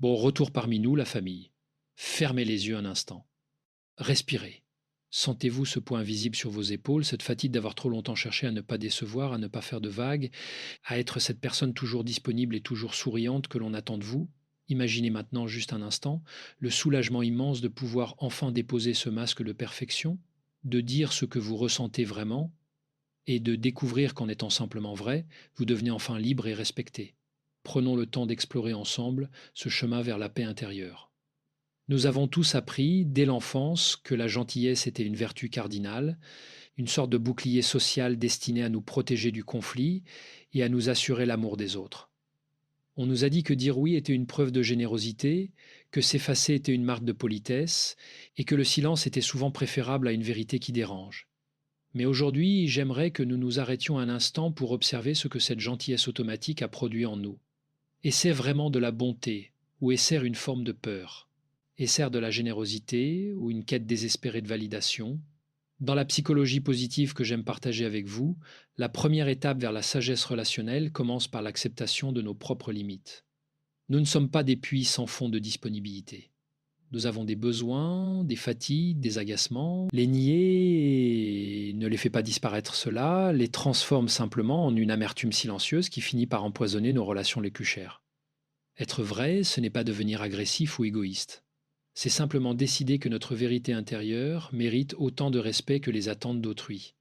Bon, retour parmi nous, la famille. Fermez les yeux un instant. Respirez. Sentez-vous ce poids invisible sur vos épaules, cette fatigue d'avoir trop longtemps cherché à ne pas décevoir, à ne pas faire de vagues, à être cette personne toujours disponible et toujours souriante que l'on attend de vous? Imaginez maintenant juste un instant le soulagement immense de pouvoir enfin déposer ce masque de perfection, de dire ce que vous ressentez vraiment et de découvrir qu'en étant simplement vrai, vous devenez enfin libre et respecté. Prenons le temps d'explorer ensemble ce chemin vers la paix intérieure. Nous avons tous appris, dès l'enfance, que la gentillesse était une vertu cardinale, une sorte de bouclier social destiné à nous protéger du conflit et à nous assurer l'amour des autres. On nous a dit que dire oui était une preuve de générosité, que s'effacer était une marque de politesse, et que le silence était souvent préférable à une vérité qui dérange. Mais aujourd'hui, j'aimerais que nous nous arrêtions un instant pour observer ce que cette gentillesse automatique a produit en nous. Est-ce vraiment de la bonté, ou est-ce une forme de peur? Est-ce de la générosité, ou une quête désespérée de validation? Dans la psychologie positive que j'aime partager avec vous, la première étape vers la sagesse relationnelle commence par l'acceptation de nos propres limites. Nous ne sommes pas des puits sans fond de disponibilité. Nous avons des besoins, des fatigues, des agacements. Les nier ne les fait pas disparaître cela, les transforme simplement en une amertume silencieuse qui finit par empoisonner nos relations les plus chères. Être vrai, ce n'est pas devenir agressif ou égoïste. C'est simplement décider que notre vérité intérieure mérite autant de respect que les attentes d'autrui.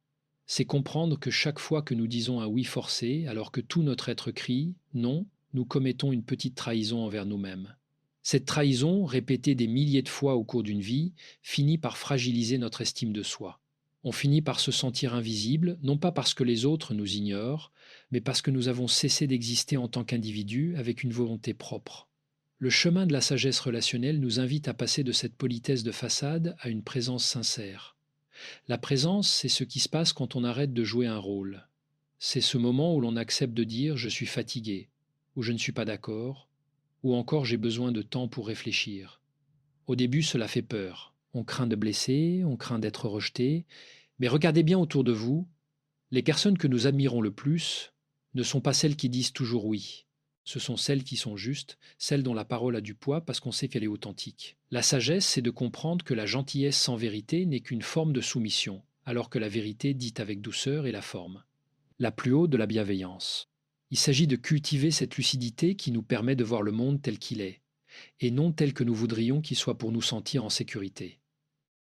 C'est comprendre que chaque fois que nous disons un oui forcé, alors que tout notre être crie non, nous commettons une petite trahison envers nous-mêmes. Cette trahison, répétée des milliers de fois au cours d'une vie, finit par fragiliser notre estime de soi. On finit par se sentir invisible, non pas parce que les autres nous ignorent, mais parce que nous avons cessé d'exister en tant qu'individus avec une volonté propre. Le chemin de la sagesse relationnelle nous invite à passer de cette politesse de façade à une présence sincère. La présence, c'est ce qui se passe quand on arrête de jouer un rôle. C'est ce moment où l'on accepte de dire je suis fatigué, ou je ne suis pas d'accord, ou encore j'ai besoin de temps pour réfléchir. Au début, cela fait peur. On craint de blesser, on craint d'être rejeté, mais regardez bien autour de vous, les personnes que nous admirons le plus ne sont pas celles qui disent toujours oui. Ce sont celles qui sont justes, celles dont la parole a du poids parce qu'on sait qu'elle est authentique. La sagesse, c'est de comprendre que la gentillesse sans vérité n'est qu'une forme de soumission, alors que la vérité dite avec douceur est la forme, la plus haute de la bienveillance. Il s'agit de cultiver cette lucidité qui nous permet de voir le monde tel qu'il est, et non tel que nous voudrions qu'il soit pour nous sentir en sécurité.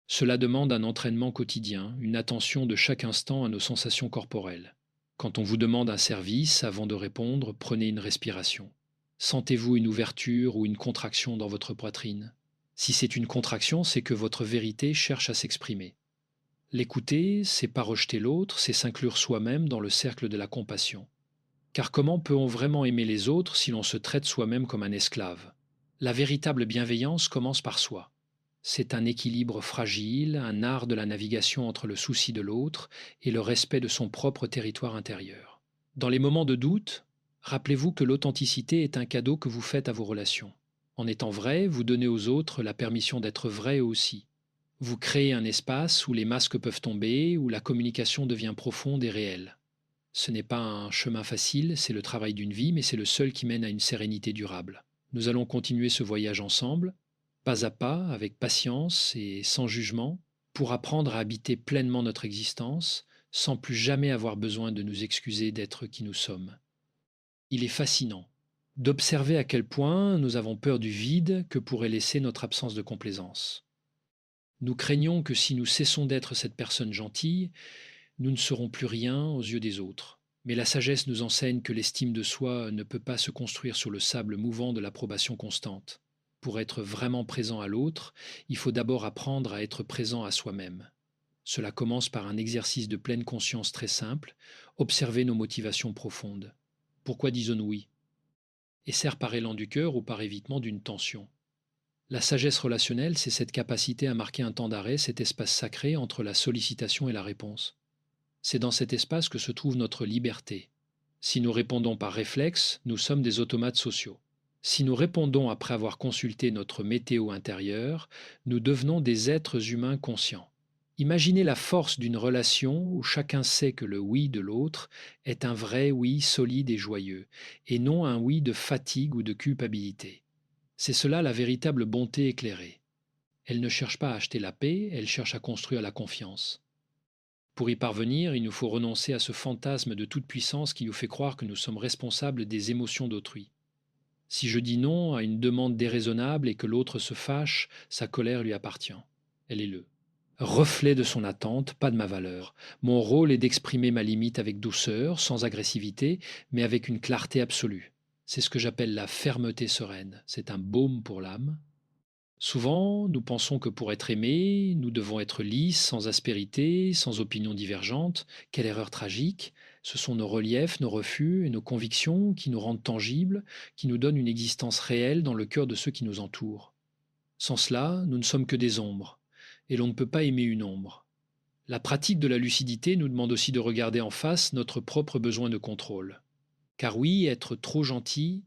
Cela demande un entraînement quotidien, une attention de chaque instant à nos sensations corporelles. Quand on vous demande un service, avant de répondre, prenez une respiration. Sentez-vous une ouverture ou une contraction dans votre poitrine? Si c'est une contraction, c'est que votre vérité cherche à s'exprimer. L'écouter, c'est pas rejeter l'autre, c'est s'inclure soi-même dans le cercle de la compassion. Car comment peut-on vraiment aimer les autres si l'on se traite soi-même comme un esclave? La véritable bienveillance commence par soi. C'est un équilibre fragile, un art de la navigation entre le souci de l'autre et le respect de son propre territoire intérieur. Dans les moments de doute, rappelez-vous que l'authenticité est un cadeau que vous faites à vos relations. En étant vrai, vous donnez aux autres la permission d'être vrais eux aussi. Vous créez un espace où les masques peuvent tomber, où la communication devient profonde et réelle. Ce n'est pas un chemin facile, c'est le travail d'une vie, mais c'est le seul qui mène à une sérénité durable. Nous allons continuer ce voyage ensemble, pas à pas, avec patience et sans jugement, pour apprendre à habiter pleinement notre existence, sans plus jamais avoir besoin de nous excuser d'être qui nous sommes. Il est fascinant d'observer à quel point nous avons peur du vide que pourrait laisser notre absence de complaisance. Nous craignons que si nous cessons d'être cette personne gentille, nous ne serons plus rien aux yeux des autres. Mais la sagesse nous enseigne que l'estime de soi ne peut pas se construire sur le sable mouvant de l'approbation constante. Pour être vraiment présent à l'autre, il faut d'abord apprendre à être présent à soi-même. Cela commence par un exercice de pleine conscience très simple, observer nos motivations profondes. Pourquoi disons-nous oui? Est-ce par élan du cœur ou par évitement d'une tension? La sagesse relationnelle, c'est cette capacité à marquer un temps d'arrêt, cet espace sacré entre la sollicitation et la réponse. C'est dans cet espace que se trouve notre liberté. Si nous répondons par réflexe, nous sommes des automates sociaux. Si nous répondons après avoir consulté notre météo intérieure, nous devenons des êtres humains conscients. Imaginez la force d'une relation où chacun sait que le oui de l'autre est un vrai oui solide et joyeux, et non un oui de fatigue ou de culpabilité. C'est cela la véritable bonté éclairée. Elle ne cherche pas à acheter la paix, elle cherche à construire la confiance. Pour y parvenir, il nous faut renoncer à ce fantasme de toute puissance qui nous fait croire que nous sommes responsables des émotions d'autrui. Si je dis non à une demande déraisonnable et que l'autre se fâche, sa colère lui appartient. Elle est le reflet de son attente, pas de ma valeur. Mon rôle est d'exprimer ma limite avec douceur, sans agressivité, mais avec une clarté absolue. C'est ce que j'appelle la fermeté sereine. C'est un baume pour l'âme. Souvent, nous pensons que pour être aimés, nous devons être lisses, sans aspérité, sans opinions divergentes. Quelle erreur tragique! Ce sont nos reliefs, nos refus et nos convictions qui nous rendent tangibles, qui nous donnent une existence réelle dans le cœur de ceux qui nous entourent. Sans cela, nous ne sommes que des ombres, et l'on ne peut pas aimer une ombre. La pratique de la lucidité nous demande aussi de regarder en face notre propre besoin de contrôle. Car oui, être trop gentil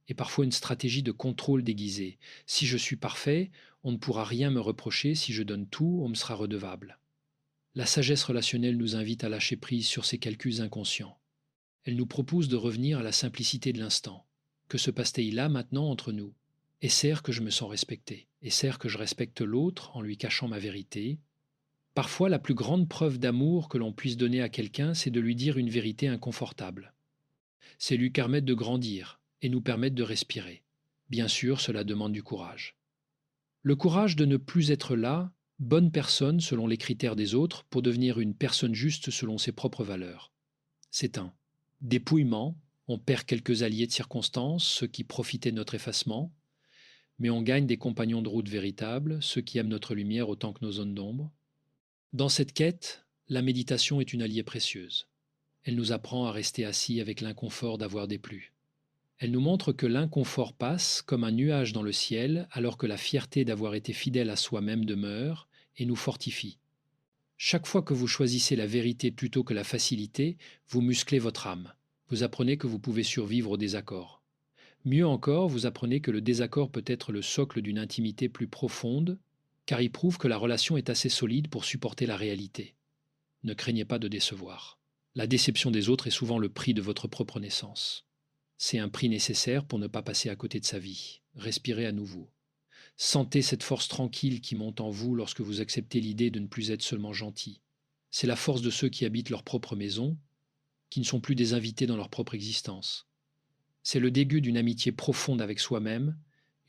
est parfois une stratégie de contrôle déguisée. Si je suis parfait, on ne pourra rien me reprocher, si je donne tout, on me sera redevable. La sagesse relationnelle nous invite à lâcher prise sur ces calculs inconscients. Elle nous propose de revenir à la simplicité de l'instant. Que se passe-t-il là maintenant entre nous? Est-ce que je me sens respecté? Est-ce que je respecte l'autre en lui cachant ma vérité? Parfois, la plus grande preuve d'amour que l'on puisse donner à quelqu'un, c'est de lui dire une vérité inconfortable. C'est lui permettre de grandir et nous permettre de respirer. Bien sûr, cela demande du courage. Le courage de ne plus être là, bonne personne selon les critères des autres, pour devenir une personne juste selon ses propres valeurs. C'est un dépouillement, on perd quelques alliés de circonstance, ceux qui profitaient de notre effacement, mais on gagne des compagnons de route véritables, ceux qui aiment notre lumière autant que nos zones d'ombre. Dans cette quête, la méditation est une alliée précieuse. Elle nous apprend à rester assis avec l'inconfort d'avoir déplu. Elle nous montre que l'inconfort passe comme un nuage dans le ciel, alors que la fierté d'avoir été fidèle à soi-même demeure et nous fortifie. Chaque fois que vous choisissez la vérité plutôt que la facilité, vous musclez votre âme. Vous apprenez que vous pouvez survivre au désaccord. Mieux encore, vous apprenez que le désaccord peut être le socle d'une intimité plus profonde, car il prouve que la relation est assez solide pour supporter la réalité. Ne craignez pas de décevoir. La déception des autres est souvent le prix de votre propre naissance. C'est un prix nécessaire pour ne pas passer à côté de sa vie. Respirez à nouveau. Sentez cette force tranquille qui monte en vous lorsque vous acceptez l'idée de ne plus être seulement gentil. C'est la force de ceux qui habitent leur propre maison, qui ne sont plus des invités dans leur propre existence. C'est le début d'une amitié profonde avec soi-même,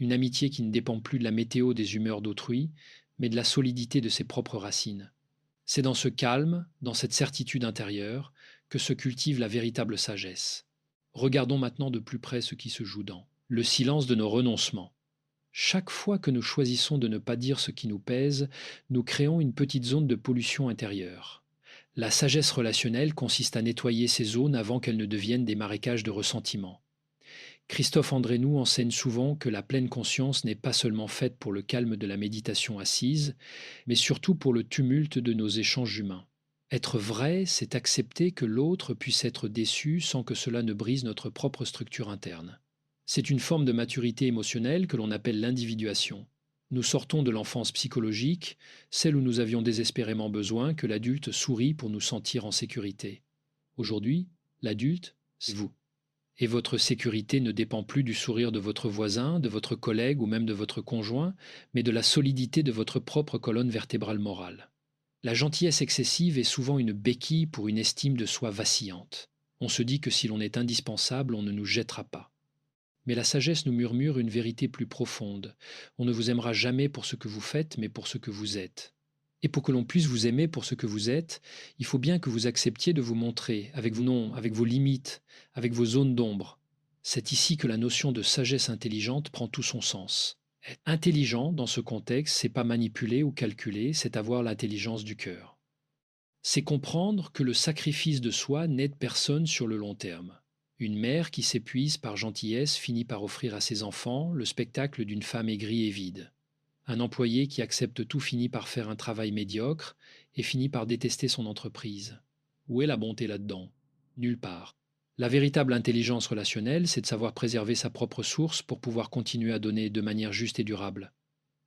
une amitié qui ne dépend plus de la météo des humeurs d'autrui, mais de la solidité de ses propres racines. C'est dans ce calme, dans cette certitude intérieure, que se cultive la véritable sagesse. Regardons maintenant de plus près ce qui se joue dans le silence de nos renoncements. Chaque fois que nous choisissons de ne pas dire ce qui nous pèse, nous créons une petite zone de pollution intérieure. La sagesse relationnelle consiste à nettoyer ces zones avant qu'elles ne deviennent des marécages de ressentiment. Christophe Andrénou enseigne souvent que la pleine conscience n'est pas seulement faite pour le calme de la méditation assise, mais surtout pour le tumulte de nos échanges humains. Être vrai, c'est accepter que l'autre puisse être déçu sans que cela ne brise notre propre structure interne. C'est une forme de maturité émotionnelle que l'on appelle l'individuation. Nous sortons de l'enfance psychologique, celle où nous avions désespérément besoin que l'adulte sourie pour nous sentir en sécurité. Aujourd'hui, l'adulte, c'est vous. Et votre sécurité ne dépend plus du sourire de votre voisin, de votre collègue ou même de votre conjoint, mais de la solidité de votre propre colonne vertébrale morale. La gentillesse excessive est souvent une béquille pour une estime de soi vacillante. On se dit que si l'on est indispensable, on ne nous jettera pas. Mais la sagesse nous murmure une vérité plus profonde. On ne vous aimera jamais pour ce que vous faites, mais pour ce que vous êtes. Et pour que l'on puisse vous aimer pour ce que vous êtes, il faut bien que vous acceptiez de vous montrer, avec vos noms, avec vos limites, avec vos zones d'ombre. C'est ici que la notion de sagesse intelligente prend tout son sens. Être intelligent dans ce contexte, c'est pas manipuler ou calculer, c'est avoir l'intelligence du cœur. C'est comprendre que le sacrifice de soi n'aide personne sur le long terme. Une mère qui s'épuise par gentillesse finit par offrir à ses enfants le spectacle d'une femme aigrie et vide. Un employé qui accepte tout finit par faire un travail médiocre et finit par détester son entreprise. Où est la bonté là-dedans? Nulle part. La véritable intelligence relationnelle, c'est de savoir préserver sa propre source pour pouvoir continuer à donner de manière juste et durable.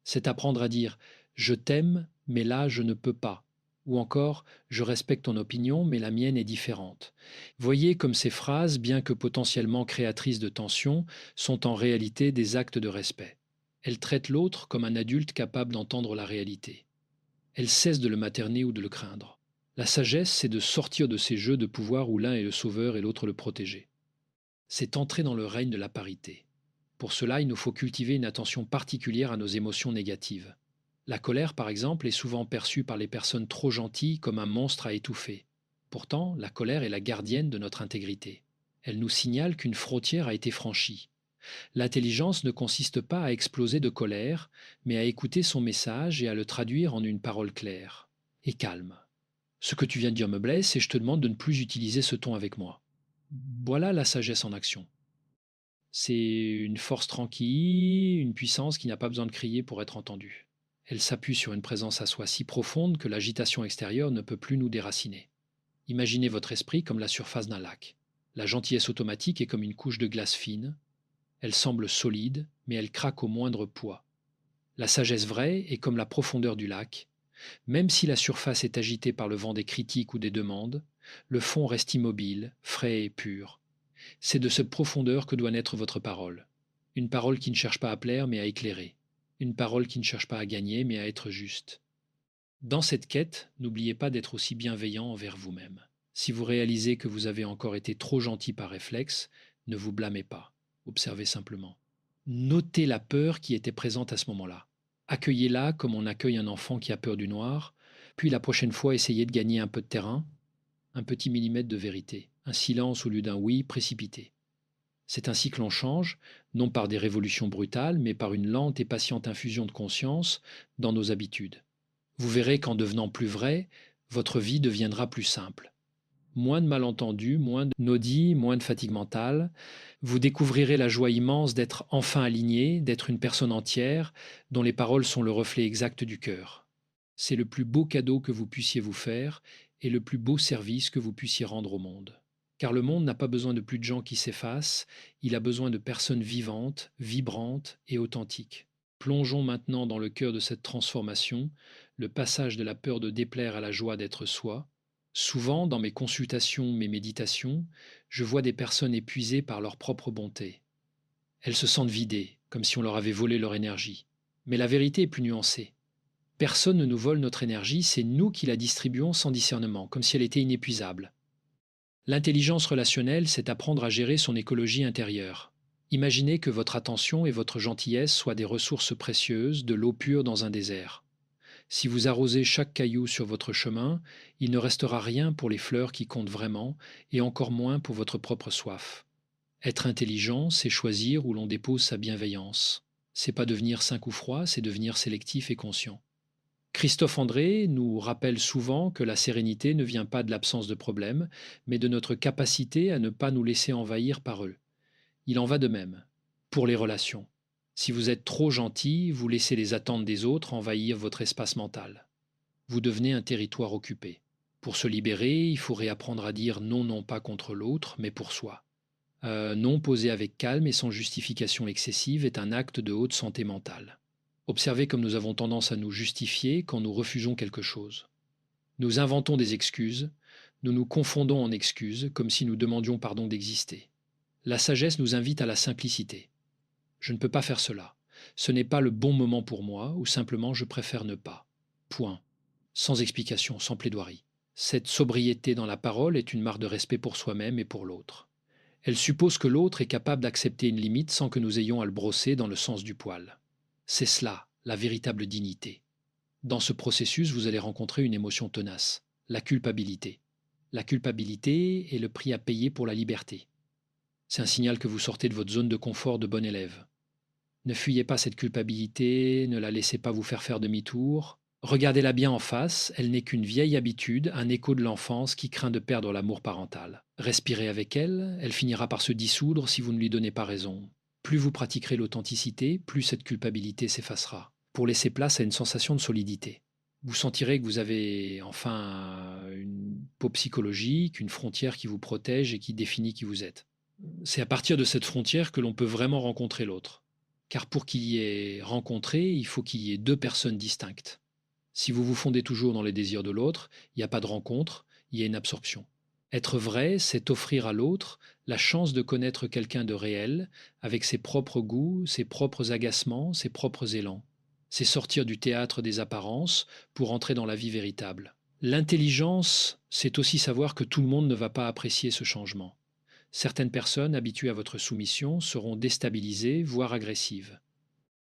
C'est apprendre à dire « je t'aime, mais là je ne peux pas » Ou encore « je respecte ton opinion, mais la mienne est différente ». Voyez comme ces phrases, bien que potentiellement créatrices de tension, sont en réalité des actes de respect. Elles traitent l'autre comme un adulte capable d'entendre la réalité. Elles cessent de le materner ou de le craindre. La sagesse, c'est de sortir de ces jeux de pouvoir où l'un est le sauveur et l'autre le protégé. C'est entrer dans le règne de la parité. Pour cela, il nous faut cultiver une attention particulière à nos émotions négatives. La colère, par exemple, est souvent perçue par les personnes trop gentilles comme un monstre à étouffer. Pourtant, la colère est la gardienne de notre intégrité. Elle nous signale qu'une frontière a été franchie. L'intelligence ne consiste pas à exploser de colère, mais à écouter son message et à le traduire en une parole claire et calme. Ce que tu viens de dire me blesse et je te demande de ne plus utiliser ce ton avec moi. Voilà la sagesse en action. C'est une force tranquille, une puissance qui n'a pas besoin de crier pour être entendue. Elle s'appuie sur une présence à soi si profonde que l'agitation extérieure ne peut plus nous déraciner. Imaginez votre esprit comme la surface d'un lac. La gentillesse automatique est comme une couche de glace fine. Elle semble solide, mais elle craque au moindre poids. La sagesse vraie est comme la profondeur du lac. Même si la surface est agitée par le vent des critiques ou des demandes, le fond reste immobile, frais et pur. C'est de cette profondeur que doit naître votre parole. Une parole qui ne cherche pas à plaire mais à éclairer. Une parole qui ne cherche pas à gagner mais à être juste. Dans cette quête, n'oubliez pas d'être aussi bienveillant envers vous-même. Si vous réalisez que vous avez encore été trop gentil par réflexe, ne vous blâmez pas. Observez simplement. Notez la peur qui était présente à ce moment-là. Accueillez-la comme on accueille un enfant qui a peur du noir, puis la prochaine fois essayez de gagner un peu de terrain, un petit millimètre de vérité, un silence au lieu d'un oui précipité. C'est ainsi que l'on change, non par des révolutions brutales, mais par une lente et patiente infusion de conscience dans nos habitudes. Vous verrez qu'en devenant plus vrai, votre vie deviendra plus simple. Moins de malentendus, moins de non-dits, moins de fatigue mentale. Vous découvrirez la joie immense d'être enfin aligné, d'être une personne entière, dont les paroles sont le reflet exact du cœur. C'est le plus beau cadeau que vous puissiez vous faire et le plus beau service que vous puissiez rendre au monde. Car le monde n'a pas besoin de plus de gens qui s'effacent, il a besoin de personnes vivantes, vibrantes et authentiques. Plongeons maintenant dans le cœur de cette transformation, le passage de la peur de déplaire à la joie d'être soi. Souvent, dans mes consultations, mes méditations, je vois des personnes épuisées par leur propre bonté. Elles se sentent vidées, comme si on leur avait volé leur énergie. Mais la vérité est plus nuancée. Personne ne nous vole notre énergie, c'est nous qui la distribuons sans discernement, comme si elle était inépuisable. L'intelligence relationnelle, c'est apprendre à gérer son écologie intérieure. Imaginez que votre attention et votre gentillesse soient des ressources précieuses, de l'eau pure dans un désert. Si vous arrosez chaque caillou sur votre chemin, il ne restera rien pour les fleurs qui comptent vraiment, et encore moins pour votre propre soif. Être intelligent, c'est choisir où l'on dépose sa bienveillance. C'est pas devenir sain ou froid, c'est devenir sélectif et conscient. Christophe André nous rappelle souvent que la sérénité ne vient pas de l'absence de problèmes, mais de notre capacité à ne pas nous laisser envahir par eux. Il en va de même pour les relations. Si vous êtes trop gentil, vous laissez les attentes des autres envahir votre espace mental. Vous devenez un territoire occupé. Pour se libérer, il faut réapprendre à dire non, non pas contre l'autre, mais pour soi. Non posé avec calme et sans justification excessive est un acte de haute santé mentale. Observez comme nous avons tendance à nous justifier quand nous refusons quelque chose. Nous inventons des excuses, nous nous confondons en excuses, comme si nous demandions pardon d'exister. La sagesse nous invite à la simplicité. Je ne peux pas faire cela. Ce n'est pas le bon moment pour moi, ou simplement je préfère ne pas. Point. Sans explication, sans plaidoirie. Cette sobriété dans la parole est une marque de respect pour soi-même et pour l'autre. Elle suppose que l'autre est capable d'accepter une limite sans que nous ayons à le brosser dans le sens du poil. C'est cela, la véritable dignité. Dans ce processus, vous allez rencontrer une émotion tenace, la culpabilité. La culpabilité est le prix à payer pour la liberté. C'est un signal que vous sortez de votre zone de confort de bon élève. Ne fuyez pas cette culpabilité, ne la laissez pas vous faire demi-tour. Regardez-la bien en face, elle n'est qu'une vieille habitude, un écho de l'enfance qui craint de perdre l'amour parental. Respirez avec elle, elle finira par se dissoudre si vous ne lui donnez pas raison. Plus vous pratiquerez l'authenticité, plus cette culpabilité s'effacera, pour laisser place à une sensation de solidité. Vous sentirez que vous avez enfin une peau psychologique, une frontière qui vous protège et qui définit qui vous êtes. C'est à partir de cette frontière que l'on peut vraiment rencontrer l'autre. Car pour qu'il y ait rencontré, il faut qu'il y ait deux personnes distinctes. Si vous vous fondez toujours dans les désirs de l'autre, il n'y a pas de rencontre, il y a une absorption. Être vrai, c'est offrir à l'autre la chance de connaître quelqu'un de réel, avec ses propres goûts, ses propres agacements, ses propres élans. C'est sortir du théâtre des apparences pour entrer dans la vie véritable. L'intelligence, c'est aussi savoir que tout le monde ne va pas apprécier ce changement. Certaines personnes habituées à votre soumission seront déstabilisées, voire agressives.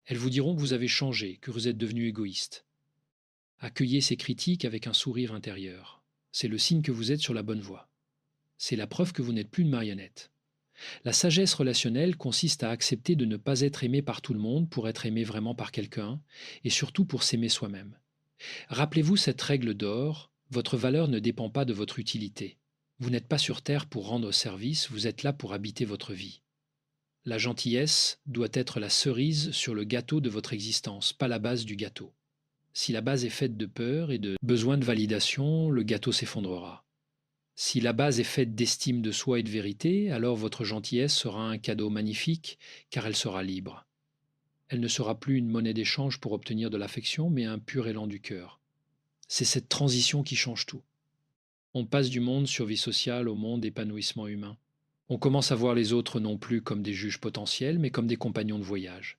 Elles vous diront que vous avez changé, que vous êtes devenu égoïste. Accueillez ces critiques avec un sourire intérieur. C'est le signe que vous êtes sur la bonne voie. C'est la preuve que vous n'êtes plus une marionnette. La sagesse relationnelle consiste à accepter de ne pas être aimé par tout le monde pour être aimé vraiment par quelqu'un, et surtout pour s'aimer soi-même. Rappelez-vous cette règle d'or, votre valeur ne dépend pas de votre utilité. Vous n'êtes pas sur Terre pour rendre service, vous êtes là pour habiter votre vie. La gentillesse doit être la cerise sur le gâteau de votre existence, pas la base du gâteau. Si la base est faite de peur et de besoin de validation, le gâteau s'effondrera. Si la base est faite d'estime de soi et de vérité, alors votre gentillesse sera un cadeau magnifique, car elle sera libre. Elle ne sera plus une monnaie d'échange pour obtenir de l'affection, mais un pur élan du cœur. C'est cette transition qui change tout. On passe du monde survie sociale au monde épanouissement humain. On commence à voir les autres non plus comme des juges potentiels, mais comme des compagnons de voyage.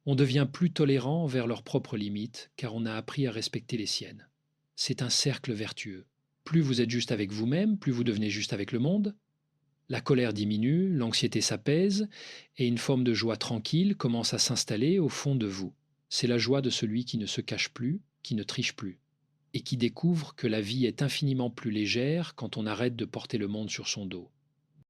On devient plus tolérant envers leurs propres limites, car on a appris à respecter les siennes. C'est un cercle vertueux. Plus vous êtes juste avec vous-même, plus vous devenez juste avec le monde. La colère diminue, l'anxiété s'apaise, et une forme de joie tranquille commence à s'installer au fond de vous. C'est la joie de celui qui ne se cache plus, qui ne triche plus, et qui découvre que la vie est infiniment plus légère quand on arrête de porter le monde sur son dos.